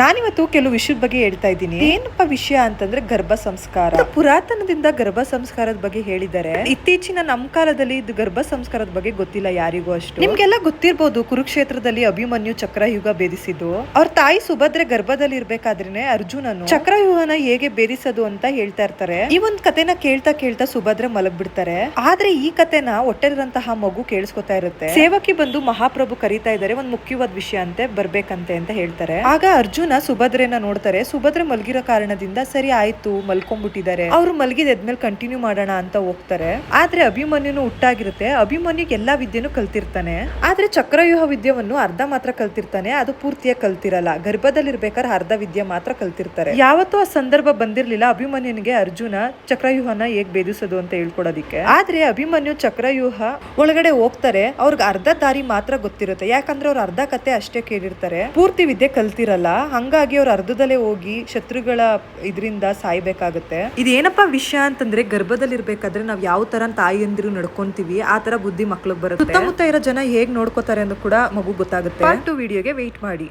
ನಾನಿವತ್ತು ಕೆಲವು ವಿಷಯದ ಬಗ್ಗೆ ಹೇಳ್ತಾ ಇದ್ದೀನಿ. ಏನಪ್ಪ ವಿಷಯ ಅಂತಂದ್ರೆ ಗರ್ಭ ಸಂಸ್ಕಾರ. ಪುರಾತನದಿಂದ ಗರ್ಭ ಸಂಸ್ಕಾರದ ಬಗ್ಗೆ ಹೇಳಿದ್ದಾರೆ. ಇತ್ತೀಚಿನ ನಮ್ಮ ಕಾಲದಲ್ಲಿ ಇದು ಗರ್ಭ ಸಂಸ್ಕಾರದ ಬಗ್ಗೆ ಗೊತ್ತಿಲ್ಲ ಯಾರಿಗೂ ಅಷ್ಟು. ನಿಮ್ಗೆಲ್ಲ ಗೊತ್ತಿರ್ಬೋದು, ಕುರುಕ್ಷೇತ್ರದಲ್ಲಿ ಅಭಿಮನ್ಯು ಚಕ್ರವ್ಯೂಹ ಭೇದಿಸಿದ್ದು. ಅವ್ರ ತಾಯಿ ಸುಭದ್ರೆ ಗರ್ಭದಲ್ಲಿ ಇರ್ಬೇಕಾದ್ರೇನೆ ಅರ್ಜುನನು ಚಕ್ರವ್ಯೂಹನ ಹೇಗೆ ಭೇದಿಸೋದು ಅಂತ ಹೇಳ್ತಾ ಇರ್ತಾರೆ. ಈ ಒಂದ್ ಕಥೆನ ಕೇಳ್ತಾ ಕೇಳ್ತಾ ಸುಭದ್ರೆ ಮಲಗ್ಬಿಡ್ತಾರೆ. ಆದ್ರೆ ಈ ಕಥೆನ ಹೊಟ್ಟೆಲಿರಂತಹ ಮಗು ಕೇಳಿಸ್ಕೊತಾ ಇರುತ್ತೆ. ಸೇವಕಿ ಬಂದು ಮಹಾಪ್ರಭು ಕರೀತಾ ಇದ್ದಾರೆ, ಒಂದ್ ಮುಖ್ಯವಾದ ವಿಷಯ ಅಂತೆ ಬರ್ಬೇಕಂತೆ ಅಂತ ಹೇಳ್ತಾರೆ. ಆಗ ಅರ್ಜುನ ಸುಭದ್ರೆನ ನೋಡ್ತಾರೆ. ಸುಭದ್ರೆ ಮಲ್ಗಿರೋ ಕಾರಣದಿಂದ ಸರಿ ಆಯ್ತು ಮಲ್ಕೊಂಡ್ಬಿಟ್ಟಿದ್ದಾರೆ, ಅವ್ರು ಮಲ್ಗಿದ ಎದ್ಮೇಲೆ ಕಂಟಿನ್ಯೂ ಮಾಡೋಣ ಅಂತ ಹೋಗ್ತಾರೆ. ಆದ್ರೆ ಅಭಿಮನ್ಯುನು ಹುಟ್ಟಾಗಿರುತ್ತೆ. ಅಭಿಮನ್ಯುಗೆ ಎಲ್ಲಾ ವಿದ್ಯೆನೂ ಕಲ್ತಿರ್ತಾನೆ. ಆದ್ರೆ ಚಕ್ರವ್ಯೂಹ ವಿದ್ಯೆಯನ್ನು ಅರ್ಧ ಮಾತ್ರ ಕಲ್ತಿರ್ತಾನೆ, ಅದು ಪೂರ್ತಿಯಾಗಿ ಕಲ್ತಿರಲ್ಲ. ಗರ್ಭದಲ್ಲಿರ್ಬೇಕಾದ್ರೆ ಅರ್ಧ ವಿದ್ಯೆ ಮಾತ್ರ ಕಲ್ತಿರ್ತಾರೆ. ಯಾವತ್ತೂ ಆ ಸಂದರ್ಭ ಬಂದಿರ್ಲಿಲ್ಲ ಅಭಿಮನ್ಯುನಿಗೆ ಅರ್ಜುನ ಚಕ್ರವ್ಯೂಹನ ಹೇಗ್ ಭೇದಿಸೋದು ಅಂತ ಹೇಳ್ಕೊಡೋದಿಕ್ಕೆ. ಆದ್ರೆ ಅಭಿಮನ್ಯು ಚಕ್ರವ್ಯೂಹ ಒಳಗಡೆ ಹೋಗ್ತಾರೆ. ಅವ್ರಿಗೆ ಅರ್ಧ ದಾರಿ ಮಾತ್ರ ಗೊತ್ತಿರುತ್ತೆ, ಯಾಕಂದ್ರೆ ಅವ್ರು ಅರ್ಧ ಕತೆ ಅಷ್ಟೇ ಕೇಳಿರ್ತಾರೆ, ಪೂರ್ತಿ ವಿದ್ಯೆ ಕಲ್ತಿರಲ್ಲ. ಹಂಗಾಗಿ ಅವ್ರು ಅರ್ಧದಲ್ಲೇ ಹೋಗಿ ಶತ್ರುಗಳ ಇದರಿಂದ ಸಾಯ್ಬೇಕಾಗುತ್ತೆ. ಇದೇನಪ್ಪಾ ವಿಷಯ ಅಂತಂದ್ರೆ ಗರ್ಭದಲ್ಲಿ ಇರ್ಬೇಕಾದ್ರೆ ನಾವ್ ಯಾವ ತರ ತಾಯಿಯಂದಿರು ನಡ್ಕೊಂತೀವಿ ಆ ತರ ಬುದ್ಧಿ ಮಕ್ಳಿಗೆ ಬರುತ್ತೆ. ಸುತ್ತಮುತ್ತ ಇರೋ ಜನ ಹೇಗ್ ನೋಡ್ಕೋತಾರೆ ಅಂತ ಕೂಡ ಮಗು ಗೊತ್ತಾಗುತ್ತೆ. ಪಾರ್ಟ್ 2 ವಿಡಿಯೋಗೆ ವೇಟ್ ಮಾಡಿ.